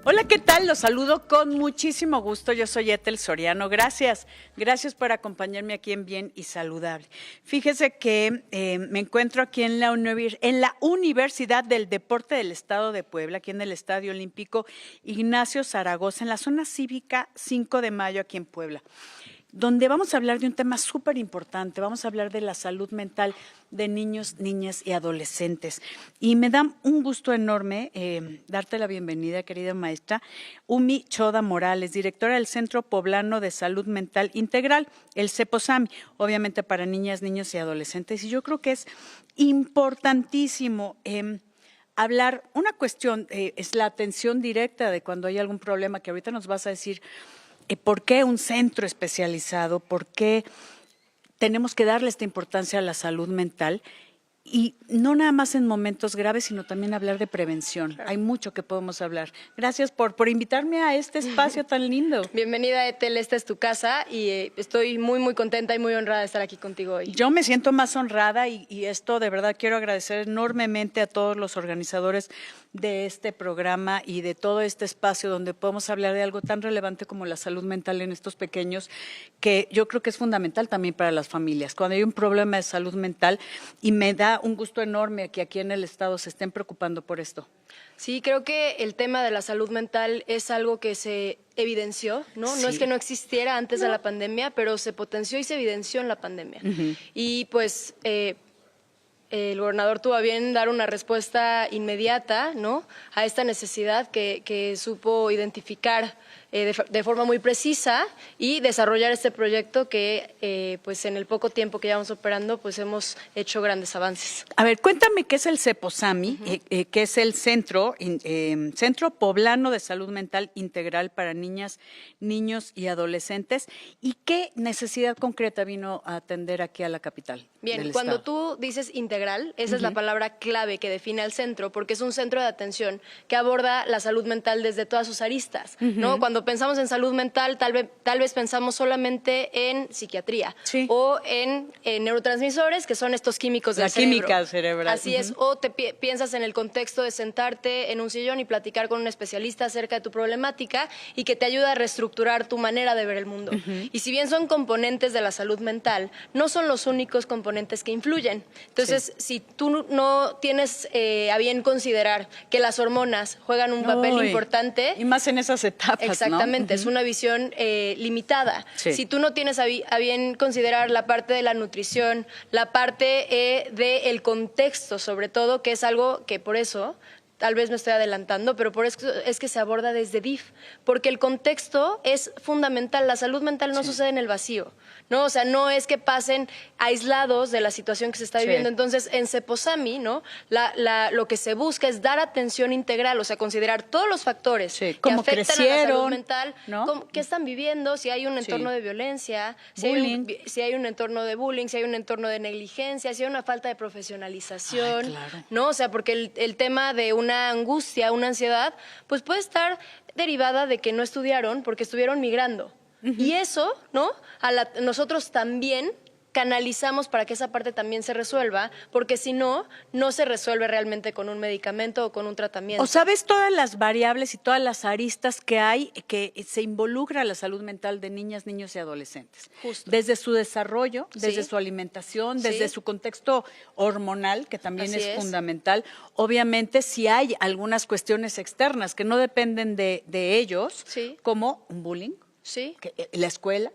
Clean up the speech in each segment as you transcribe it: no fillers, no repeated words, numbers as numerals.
Hola, ¿qué tal? Los saludo con muchísimo gusto. Yo soy Ethel Soriano. Gracias por acompañarme aquí en Bien y Saludable. Fíjese que me encuentro aquí en la Universidad del Deporte del Estado de Puebla, aquí en el Estadio Olímpico Ignacio Zaragoza, en la zona cívica 5 de Mayo, aquí en Puebla, donde vamos a hablar de un tema súper importante. Vamos a hablar de la salud mental de niños, niñas y adolescentes. Y me da un gusto enorme darte la bienvenida, querida maestra, Umi Choda Morales, directora del Centro Poblano de Salud Mental Integral, el CEPOSAMI, obviamente para niñas, niños y adolescentes. Y yo creo que es importantísimo hablar, una cuestión es la atención directa de cuando hay algún problema, que ahorita nos vas a decir ¿por qué un centro especializado? ¿Por qué tenemos que darle esta importancia a la salud mental? Y no nada más en momentos graves, sino también hablar de prevención. Claro. Hay mucho que podemos hablar. Gracias por invitarme a este espacio tan lindo. Bienvenida, Ethel, esta es tu casa y estoy muy contenta y muy honrada de estar aquí contigo hoy. Yo me siento más honrada y esto de verdad quiero agradecer enormemente a todos los organizadores de este programa y de todo este espacio donde podemos hablar de algo tan relevante como la salud mental en estos pequeños, que yo creo que es fundamental también para las familias. Cuando hay un problema de salud mental, y me da un gusto enorme que aquí en el Estado se estén preocupando por esto. Sí, creo que el tema de la salud mental es algo que se evidenció, ¿no? Sí. No es que no existiera antes de la pandemia, pero se potenció y se evidenció en la pandemia. Y pues el gobernador tuvo a bien dar una respuesta inmediata, ¿no?, a esta necesidad que supo identificar de forma muy precisa y desarrollar este proyecto que pues en el poco tiempo que llevamos operando pues hemos hecho grandes avances. A ver, cuéntame qué es el CEPOSAMI, que es el Centro Poblano de Salud Mental Integral para niñas, niños y adolescentes, y qué necesidad concreta vino a atender aquí a la capital. Bien, cuando tú dices integral, esa es la palabra clave que define al centro, porque es un centro de atención que aborda la salud mental desde todas sus aristas, ¿no? Cuando pensamos en salud mental, tal vez pensamos solamente en psiquiatría o en neurotransmisores, que son estos químicos del cerebro. La química cerebral. Así es, o te piensas en el contexto de sentarte en un sillón y platicar con un especialista acerca de tu problemática y que te ayuda a reestructurar tu manera de ver el mundo. Y si bien son componentes de la salud mental, no son los únicos componentes que influyen. Entonces, si tú no tienes a bien considerar que las hormonas juegan un papel importante. Y más en esas etapas, exactamente, ¿no? Es una visión limitada. Si tú no tienes a bien considerar la parte de la nutrición, la parte del contexto, sobre todo, que es algo que por eso tal vez me estoy adelantando, pero por eso es que se aborda desde DIF, porque el contexto es fundamental. La salud mental no sucede en el vacío, ¿no? O sea, no es que pasen aislados de la situación que se está viviendo. Entonces, en CEPOSAMI, ¿no?, lo que se busca es dar atención integral, o sea, considerar todos los factores que afectan a la salud mental, ¿no?, qué están viviendo, si hay un entorno de violencia, si hay un entorno de bullying, si hay un entorno de negligencia, si hay una falta de profesionalización, ¿no? O sea, porque el tema de una angustia, una ansiedad, pues puede estar derivada de que no estudiaron porque estuvieron migrando. Y eso, ¿no?, nosotros también canalizamos para que esa parte también se resuelva, porque si no, no se resuelve realmente con un medicamento o con un tratamiento. O sabes todas las variables y todas las aristas que hay que se involucra a la salud mental de niñas, niños y adolescentes. Justo. Desde su desarrollo, desde su alimentación, desde su contexto hormonal, que también es fundamental. Obviamente, si hay algunas cuestiones externas que no dependen de ellos, como un bullying. La escuela,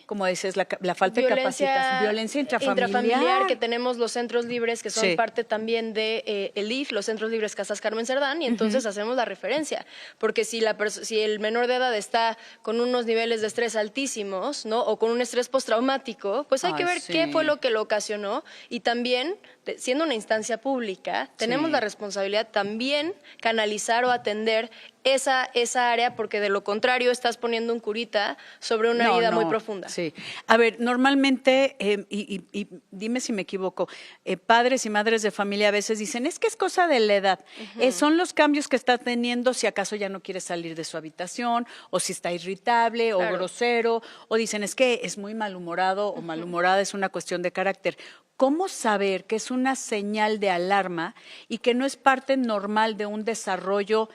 como dices, la falta de capacitación, violencia intrafamiliar, que tenemos los centros libres, que son parte también de el IF, los centros libres Casas Carmen Cerdán, y entonces hacemos la referencia, porque si el menor de edad está con unos niveles de estrés altísimos, ¿no?, o con un estrés postraumático, pues hay que ver qué fue lo que lo ocasionó, y también, siendo una instancia pública, tenemos la responsabilidad también canalizar o atender esa área, porque de lo contrario estás poniendo un curita sobre una herida muy profunda. Sí. A ver, normalmente, y dime si me equivoco, padres y madres de familia a veces dicen, es que es cosa de la edad. Son los cambios que está teniendo, si acaso ya no quiere salir de su habitación, o si está irritable, o grosero, o dicen, es que es muy malhumorado o malhumorada, es una cuestión de carácter. ¿cómo saber que es una señal de alarma y que no es parte normal de un desarrollo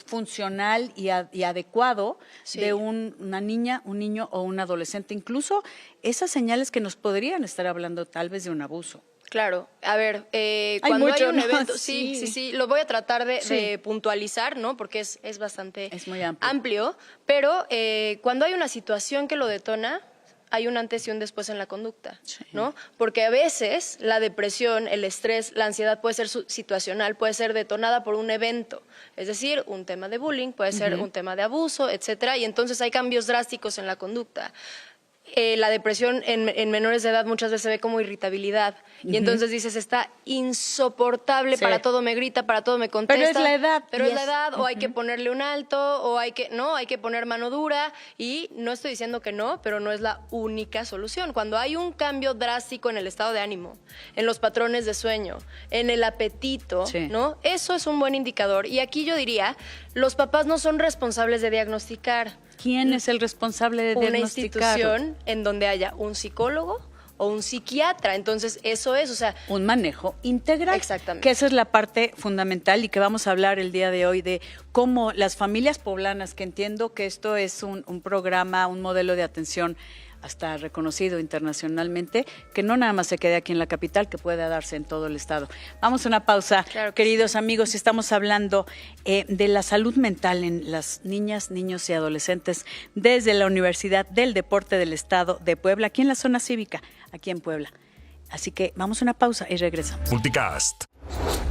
funcional y adecuado de una niña, un niño o un adolescente? Incluso esas señales que nos podrían estar hablando tal vez de un abuso. Claro, a ver, cuando hay un evento, ¿no? sí, lo voy a tratar de puntualizar, ¿no? Porque es bastante muy amplio, pero cuando hay una situación que lo detona, hay un antes y un después en la conducta, ¿no? Porque a veces la depresión, el estrés, la ansiedad puede ser situacional, puede ser detonada por un evento, es decir, un tema de bullying, puede ser un tema de abuso, etcétera, y entonces hay cambios drásticos en la conducta. La depresión en menores de edad muchas veces se ve como irritabilidad y entonces dices, está insoportable, para todo me grita, para todo me contesta. Pero es la edad. Pero es la edad, o hay que ponerle un alto, o hay que poner mano dura, y no estoy diciendo que no, pero no es la única solución. Cuando hay un cambio drástico en el estado de ánimo, en los patrones de sueño, en el apetito, ¿no? Eso es un buen indicador. Y aquí yo diría, los papás no son responsables de diagnosticar. ¿Quién es el responsable de diagnosticar? Una institución en donde haya un psicólogo o un psiquiatra. Entonces, eso es, o sea... un manejo integral. Exactamente. Que esa es la parte fundamental y que vamos a hablar el día de hoy de cómo las familias poblanas, que entiendo que esto es un programa, un modelo de atención hasta reconocido internacionalmente, que no nada más se quede aquí en la capital, que pueda darse en todo el estado. Vamos a una pausa, claro, queridos amigos, estamos hablando de la salud mental en las niñas, niños y adolescentes desde la Universidad del Deporte del Estado de Puebla, aquí en la zona cívica, aquí en Puebla. Así que vamos a una pausa y regresamos. Multicast,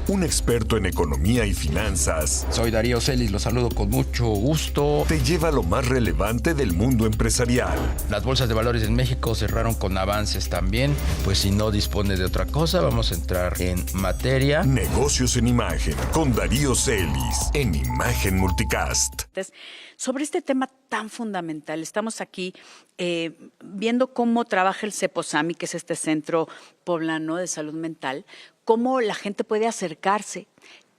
un experto en economía y finanzas. Soy Darío Celis, los saludo con mucho gusto. Te lleva lo más relevante del mundo empresarial. Las bolsas de valores en México cerraron con avances también. Pues si no dispone de otra cosa, vamos a entrar en materia. Negocios en imagen, con Darío Celis, en Imagen Multicast. Sobre este tema tan fundamental, estamos aquí viendo cómo trabaja el CEPOSAMI, que es este centro poblano de salud mental, cómo la gente puede acercarse,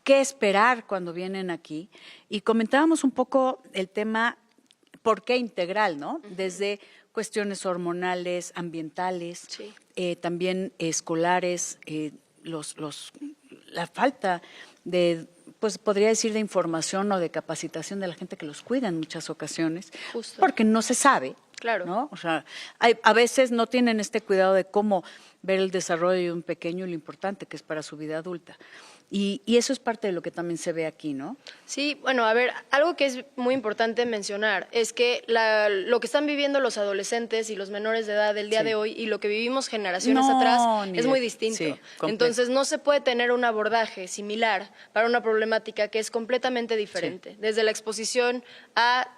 qué esperar cuando vienen aquí. Y comentábamos un poco el tema, ¿por qué integral, no? Desde cuestiones hormonales, ambientales, también escolares, la falta de, pues podría decir, de información o de capacitación de la gente que los cuida en muchas ocasiones, porque no se sabe. Claro. ¿No? O sea, a veces no tienen este cuidado de cómo ver el desarrollo de un pequeño y lo importante que es para su vida adulta. Y eso es parte de lo que también se ve aquí, ¿no? Sí, bueno, a ver, algo que es muy importante mencionar es que lo que están viviendo los adolescentes y los menores de edad del día de hoy y lo que vivimos generaciones atrás es muy distinto. Sí, entonces, no se puede tener un abordaje similar para una problemática que es completamente diferente. Desde la exposición a...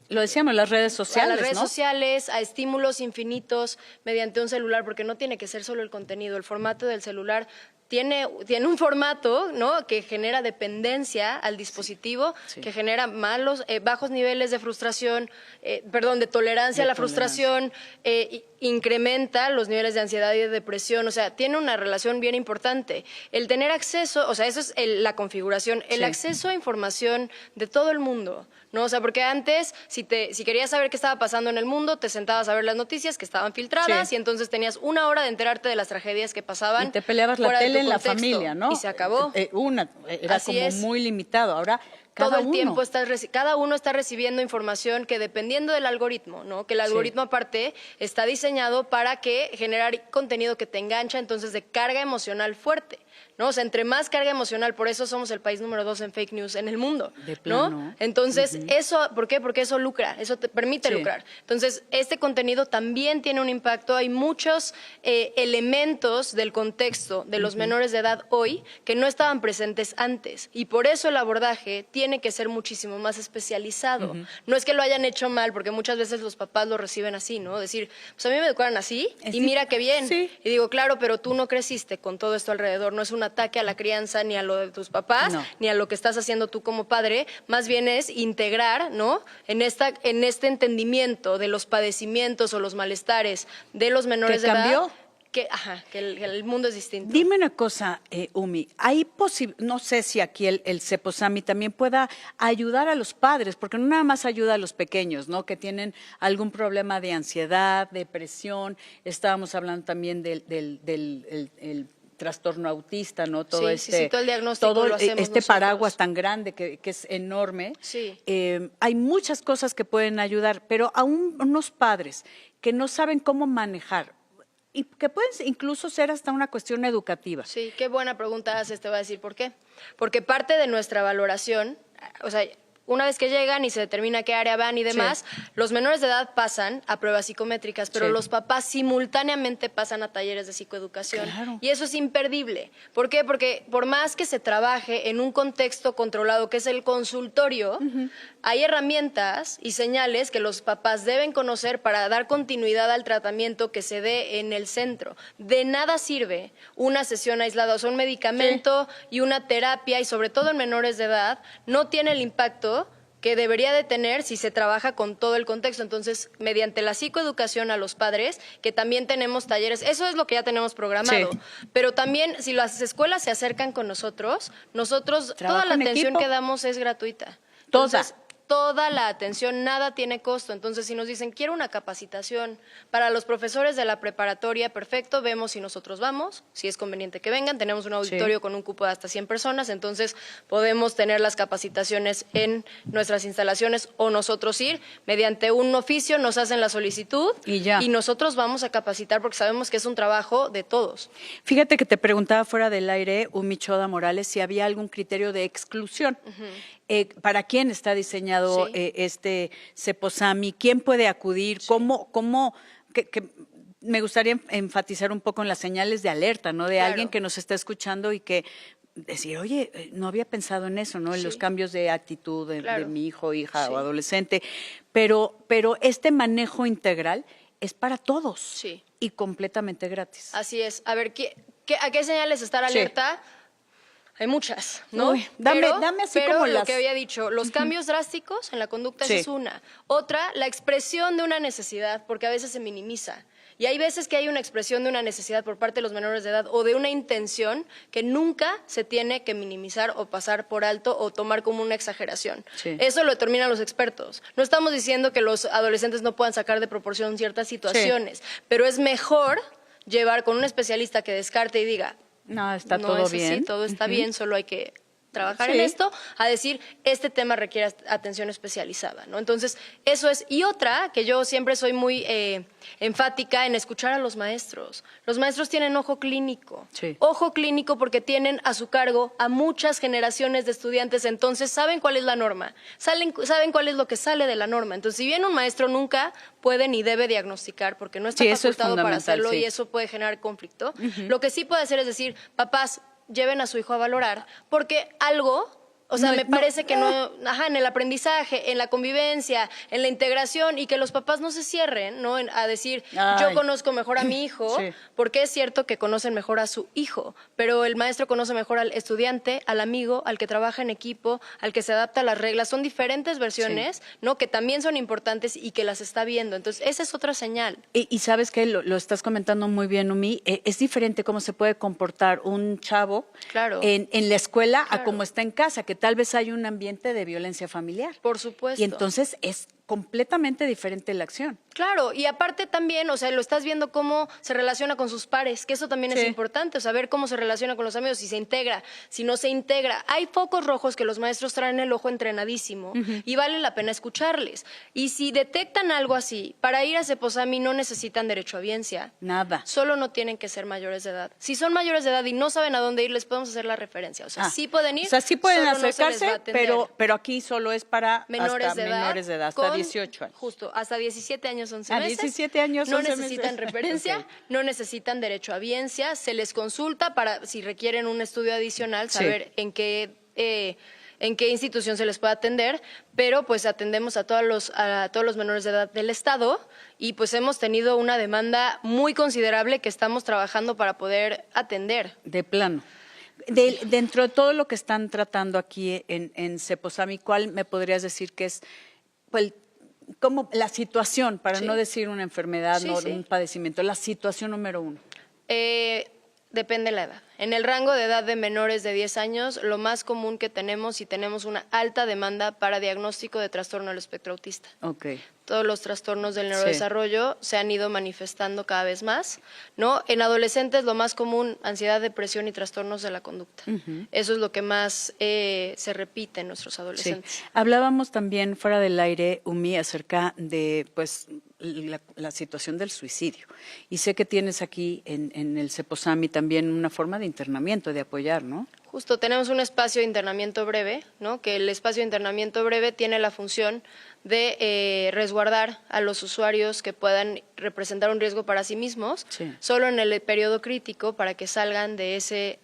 lo decíamos, las redes sociales, a las redes ¿no? sociales, a estímulos infinitos mediante un celular, porque no tiene que ser solo el contenido, el formato del celular tiene un formato, ¿no?, que genera dependencia al dispositivo, que genera bajos niveles de frustración, de tolerancia a la frustración, incrementa los niveles de ansiedad y de depresión, o sea, tiene una relación bien importante. El tener acceso, o sea, eso es la configuración, el acceso a información de todo el mundo, ¿no? O sea, porque antes, si querías saber qué estaba pasando en el mundo, te sentabas a ver las noticias que estaban filtradas y entonces tenías una hora de enterarte de las tragedias que pasaban. Y te peleabas la tele en la familia, ¿no? Y se acabó. Era así como muy limitado. Ahora todo el tiempo cada uno está recibiendo información que, dependiendo del algoritmo, ¿no? Que el algoritmo aparte está diseñado para que generar contenido que te engancha, entonces de carga emocional fuerte, ¿no? O sea, entre más carga emocional, por eso somos el país número 2 en fake news en el mundo, ¿no? Entonces, eso, ¿por qué? Porque eso lucra, eso te permite lucrar. Entonces, este contenido también tiene un impacto. Hay muchos elementos del contexto de los menores de edad hoy que no estaban presentes antes, y por eso el abordaje tiene que ser muchísimo más especializado. No es que lo hayan hecho mal, porque muchas veces los papás lo reciben así, ¿no? Decir, pues a mí me educaron así y mira qué bien. Y digo, claro, pero tú no creciste con todo esto alrededor, no es un ataque a la crianza ni a lo de tus papás, ni a lo que estás haciendo tú como padre, más bien es integrar, ¿no?, en este entendimiento de los padecimientos o los malestares de los menores de edad. que el mundo es distinto. Dime una cosa, Umi, no sé si aquí el Ceposami también pueda ayudar a los padres, porque no nada más ayuda a los pequeños, ¿no? Que tienen algún problema de ansiedad, depresión. Estábamos hablando también del el trastorno autista, ¿no? Todo todo el diagnóstico todo lo hacemos este nosotros. paraguas tan grande que es enorme. Sí. Hay muchas cosas que pueden ayudar, pero a unos padres que no saben cómo manejar y que pueden incluso ser hasta una cuestión educativa. Sí, qué buena pregunta haces, te voy a decir por qué. Porque parte de nuestra valoración, o sea, una vez que llegan y se determina qué área van y demás, los menores de edad pasan a pruebas psicométricas, pero los papás simultáneamente pasan a talleres de psicoeducación. Claro. Y eso es imperdible. ¿Por qué? Porque por más que se trabaje en un contexto controlado, que es el consultorio, hay herramientas y señales que los papás deben conocer para dar continuidad al tratamiento que se dé en el centro. De nada sirve una sesión aislada, o sea, un medicamento y una terapia, y sobre todo en menores de edad, no tiene el impacto que debería de tener si se trabaja con todo el contexto. Entonces, mediante la psicoeducación a los padres, que también tenemos talleres, eso es lo que ya tenemos programado. Sí. Pero también, si las escuelas se acercan con nosotros, toda la en atención equipo. que damos es gratuita. Toda. Entonces, toda la atención, nada tiene costo. Entonces, si nos dicen, quiero una capacitación para los profesores de la preparatoria, perfecto, vemos si nosotros vamos, si es conveniente que vengan. Tenemos un auditorio con un cupo de hasta 100 personas, entonces podemos tener las capacitaciones en nuestras instalaciones o nosotros ir. Mediante un oficio nos hacen la solicitud y nosotros vamos a capacitar porque sabemos que es un trabajo de todos. Fíjate que te preguntaba fuera del aire, Umi Choda Morales, si había algún criterio de exclusión. ¿Para quién está diseñado este Ceposami? ¿Quién puede acudir? Me gustaría enfatizar un poco en las señales de alerta, ¿no? De alguien que nos está escuchando y que decir, oye, no había pensado en eso, ¿no? En los cambios de actitud de mi hijo, hija o adolescente. Pero este manejo integral es para todos y completamente gratis. Así es. A ver, ¿a qué señales estar alerta? Hay muchas, ¿no? Uy, dame así como lo que había dicho, los cambios drásticos en la conducta esa es una. Otra, la expresión de una necesidad, porque a veces se minimiza. Y hay veces que hay una expresión de una necesidad por parte de los menores de edad o de una intención que nunca se tiene que minimizar o pasar por alto o tomar como una exageración. Eso lo determinan los expertos. No estamos diciendo que los adolescentes no puedan sacar de proporción ciertas situaciones, pero es mejor llevar con un especialista que descarte y diga, no, está todo bien. Sí, todo está bien, solo hay que trabajar en esto, a decir, este tema requiere atención especializada, ¿no? Entonces, eso es. Y otra, que yo siempre soy muy enfática en escuchar a los maestros. Los maestros tienen ojo clínico. Ojo clínico porque tienen a su cargo a muchas generaciones de estudiantes, entonces saben cuál es la norma, saben cuál es lo que sale de la norma. Entonces, si bien un maestro nunca puede ni debe diagnosticar porque no está facultado para hacerlo y eso puede generar conflicto, lo que sí puede hacer es decir, papás, lleven a su hijo a valorar, porque algo, o sea, me parece que no, en el aprendizaje, en la convivencia, en la integración, y que los papás no se cierren, ¿no? A decir, yo conozco mejor a mi hijo, porque es cierto que conocen mejor a su hijo, pero el maestro conoce mejor al estudiante, al amigo, al que trabaja en equipo, al que se adapta a las reglas. Son diferentes versiones, ¿no? Que también son importantes y que las está viendo. Entonces, esa es otra señal. Y sabes que lo estás comentando muy bien, Umi, es diferente cómo se puede comportar un chavo en la escuela a cómo está en casa, que tal vez hay un ambiente de violencia familiar. Por supuesto. Y entonces es completamente diferente la acción. Claro, y aparte también, o sea, lo estás viendo cómo se relaciona con sus pares, que eso también es importante, o sea, ver cómo se relaciona con los amigos, si se integra, si no se integra. Hay focos rojos que los maestros traen el ojo entrenadísimo y vale la pena escucharles. Y si detectan algo así, para ir a Ceposami no necesitan derechohabiencia. Nada. Solo no tienen que ser mayores de edad. Si son mayores de edad y no saben a dónde ir, les podemos hacer la referencia. O sea, sí pueden ir. O sea, sí pueden solo acercarse, no se les va a pero aquí solo es para menores de edad, hasta 18 años. Justo, hasta 17 años, 11 meses. 17 años, no 11 necesitan meses. referencia, no necesitan derechohabiencia, se les consulta para, si requieren un estudio adicional, saber en qué institución se les puede atender, pero pues atendemos a todos los menores de edad del Estado y pues hemos tenido una demanda muy considerable que estamos trabajando para poder atender. De plano. Dentro de todo lo que están tratando aquí en Ceposami, ¿cuál me podrías decir que es pues, como la situación, para no decir una enfermedad, un padecimiento, la situación número uno? Depende de la edad. En el rango de edad de menores de 10 años, lo más común que tenemos y tenemos una alta demanda para diagnóstico de trastorno del espectro autista. Okay. Todos los trastornos del neurodesarrollo se han ido manifestando cada vez más, ¿no? En adolescentes lo más común, ansiedad, depresión y trastornos de la conducta. Eso es lo que más se repite en nuestros adolescentes. Sí. Hablábamos también fuera del aire, Umi, acerca de pues la situación del suicidio. Y sé que tienes aquí en el Ceposami también una forma de internamiento, de apoyar, ¿no? Justo, tenemos un espacio de internamiento breve, ¿no? Que el espacio de internamiento breve tiene la función de resguardar a los usuarios que puedan representar un riesgo para sí mismos, solo en el periodo crítico para que salgan de ese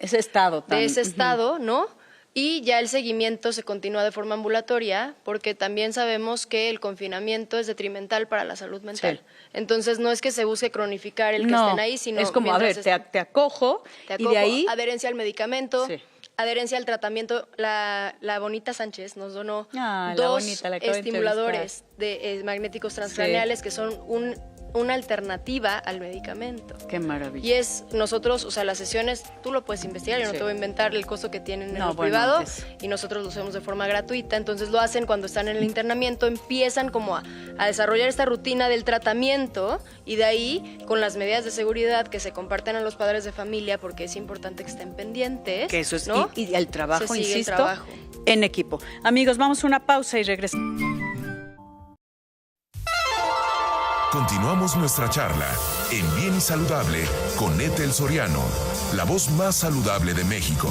estado, ¿no? Y ya el seguimiento se continúa de forma ambulatoria porque también sabemos que el confinamiento es detrimental para la salud mental. Sí. Entonces no es que se busque cronificar el que estén ahí, sino es como, a ver, te acojo, y de ahí adherencia al medicamento, adherencia al tratamiento. La Bonita Sánchez nos donó 2 estimuladores de magnéticos transcraniales que son una alternativa al medicamento. Qué maravilla. Y es nosotros, o sea, las sesiones, tú lo puedes investigar, yo no te voy a inventar el costo que tienen en lo privado, y nosotros lo hacemos de forma gratuita, entonces lo hacen cuando están en el internamiento, empiezan como a desarrollar esta rutina del tratamiento, y de ahí, con las medidas de seguridad que se comparten a los padres de familia, porque es importante que estén pendientes. Que eso es, ¿no? y el trabajo, insisto, el trabajo en equipo. Amigos, vamos a una pausa y regresamos. Continuamos nuestra charla en Bien y Saludable con Ethel Soriano, la voz más saludable de México.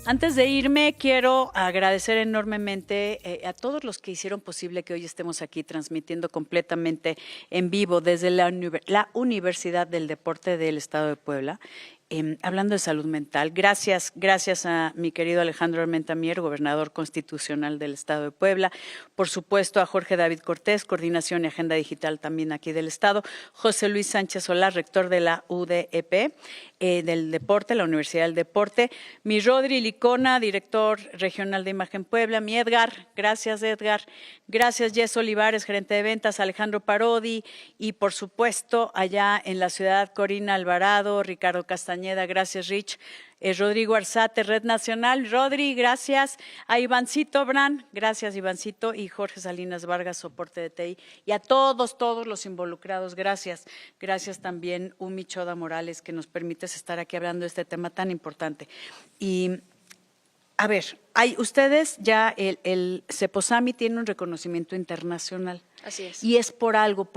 Antes de irme, quiero agradecer enormemente a todos los que hicieron posible que hoy estemos aquí transmitiendo completamente en vivo desde la Universidad del Deporte del Estado de Puebla. Hablando de salud mental, gracias a mi querido Alejandro Armenta Mier, gobernador constitucional del Estado de Puebla, por supuesto a Jorge David Cortés, coordinación y agenda digital también aquí del Estado, José Luis Sánchez Solá, rector de la UDEP, del Deporte, la Universidad del Deporte, mi Rodri Licona, director regional de Imagen Puebla, mi Edgar, gracias Jess Olivares, gerente de ventas, Alejandro Parodi y por supuesto allá en la ciudad Corina Alvarado, Ricardo Castañeda, gracias Rich, Rodrigo Arzate, Red Nacional, Rodri, gracias, a Ivancito Bran, gracias Ivancito, y Jorge Salinas Vargas, soporte de TI, y a todos los involucrados, gracias también Umi Choda Morales, que nos permites estar aquí hablando de este tema tan importante. Y a ver, ustedes ya, el Ceposami tiene un reconocimiento internacional. Así es. Y es por algo,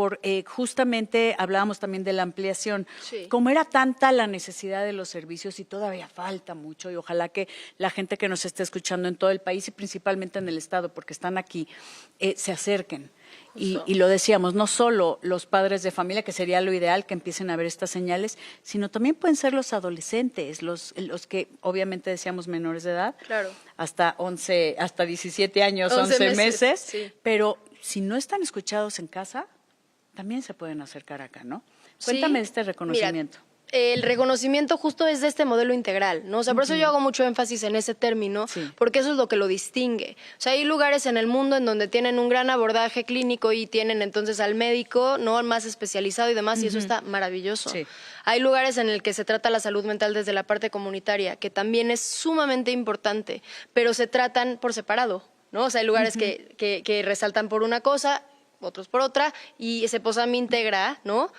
justamente hablábamos también de la ampliación. Sí. Como era tanta la necesidad de los servicios y todavía falta mucho, y ojalá que la gente que nos esté escuchando en todo el país y principalmente en el Estado, porque están aquí, se acerquen. Y lo decíamos, no solo los padres de familia, que sería lo ideal que empiecen a ver estas señales, sino también pueden ser los adolescentes, los que obviamente decíamos menores de edad, claro, hasta 17 años, 11 meses, sí. Pero si no están escuchados en casa, también se pueden acercar acá, ¿no? Cuéntame de este reconocimiento. Mira, el reconocimiento justo es de este modelo integral, ¿no? O sea, por eso yo hago mucho énfasis en ese término, porque eso es lo que lo distingue. O sea, hay lugares en el mundo en donde tienen un gran abordaje clínico y tienen entonces al médico, ¿no?, más especializado y demás, y eso está maravilloso. Sí. Hay lugares en el que se trata la salud mental desde la parte comunitaria, que también es sumamente importante, pero se tratan por separado, ¿no? O sea, hay lugares que resaltan por una cosa, otros por otra, y Ceposami integra, ¿no?,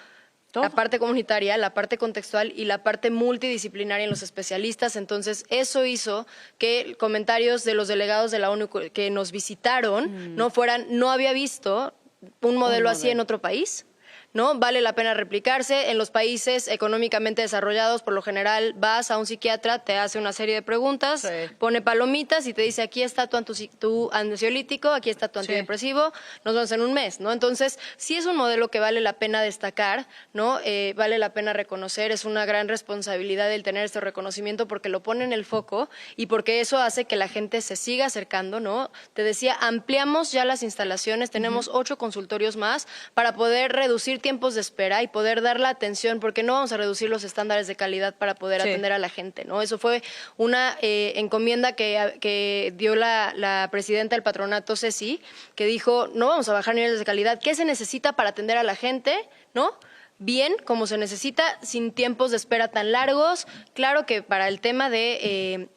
la parte comunitaria, la parte contextual y la parte multidisciplinaria en los especialistas. Entonces, eso hizo que comentarios de los delegados de la ONU que nos visitaron no había visto un modelo así en otro país, ¿no? Vale la pena replicarse. En los países económicamente desarrollados, por lo general, vas a un psiquiatra, te hace una serie de preguntas, pone palomitas y te dice, aquí está tu ansiolítico, aquí está tu antidepresivo, nos vemos en un mes, ¿no? Entonces, sí es un modelo que vale la pena destacar, ¿no? Vale la pena reconocer, es una gran responsabilidad el tener este reconocimiento porque lo pone en el foco y porque eso hace que la gente se siga acercando, ¿no? Te decía, ampliamos ya las instalaciones, tenemos 8 consultorios más para poder reducir tiempos de espera y poder dar la atención, porque no vamos a reducir los estándares de calidad para poder atender a la gente, ¿no? Eso fue una encomienda que dio la presidenta del patronato, Ceci, que dijo, no vamos a bajar niveles de calidad. ¿Qué se necesita para atender a la gente, no? Bien, como se necesita, sin tiempos de espera tan largos. Claro que para el tema de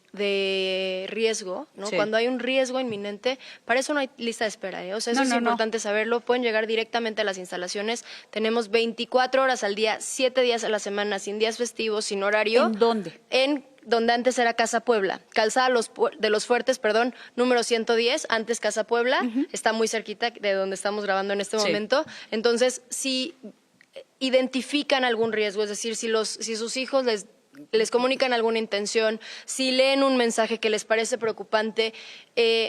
riesgo, ¿no? Cuando hay un riesgo inminente, para eso no hay lista de espera, ¿eh? O sea, eso es importante saberlo. Pueden llegar directamente a las instalaciones. Tenemos 24 horas al día, 7 días a la semana, sin días festivos, sin horario. ¿En dónde? En donde antes era Casa Puebla, Calzada de los Fuertes, número 110, antes Casa Puebla, está muy cerquita de donde estamos grabando en este momento. Entonces, si identifican algún riesgo, es decir, si sus hijos les comunican alguna intención, si leen un mensaje que les parece preocupante,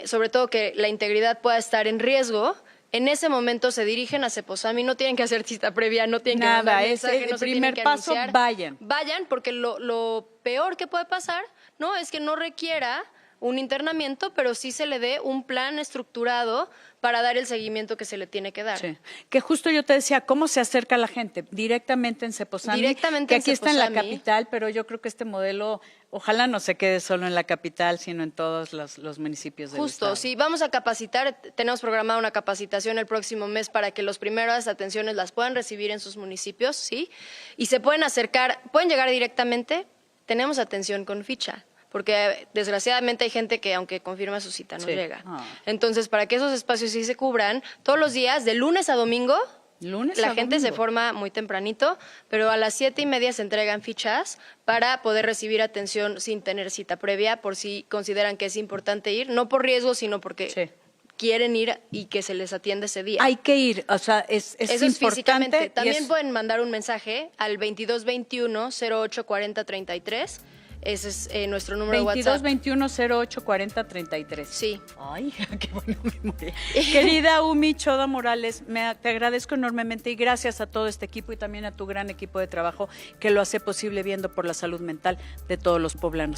sobre todo que la integridad pueda estar en riesgo, en ese momento se dirigen a Ceposami, no tienen que hacer cita previa, no tienen que mandar mensaje, no se tienen que anunciar. El primer paso, vayan. Vayan, porque lo peor que puede pasar, ¿no? Es que no requiera un internamiento, pero sí se le dé un plan estructurado para dar el seguimiento que se le tiene que dar. Sí. Que justo yo te decía, ¿cómo se acerca la gente? Directamente en Ceposami. Directamente que en aquí Ceposami. está en la capital, pero yo creo que este modelo, ojalá no se quede solo en la capital, sino en todos los municipios del estado. Justo, sí, vamos a capacitar, tenemos programada una capacitación el próximo mes para que las primeras atenciones las puedan recibir en sus municipios, ¿sí? Y se pueden acercar, pueden llegar directamente, tenemos atención con ficha. Porque desgraciadamente hay gente que aunque confirma su cita no llega. Entonces, para que esos espacios sí se cubran, todos los días, de lunes a domingo, la gente se forma muy tempranito, pero a las 7:30 se entregan fichas para poder recibir atención sin tener cita previa, por si consideran que es importante ir, no por riesgo, sino porque quieren ir y que se les atiende ese día. Hay que ir, o sea, es Eso importante. es físicamente. También pueden mandar un mensaje al 2221-084033. Ese es nuestro número de WhatsApp. 2221-084033. Sí. Ay, qué buena memoria. Querida Umi Choda Morales, te agradezco enormemente y gracias a todo este equipo y también a tu gran equipo de trabajo que lo hace posible viendo por la salud mental de todos los poblanos.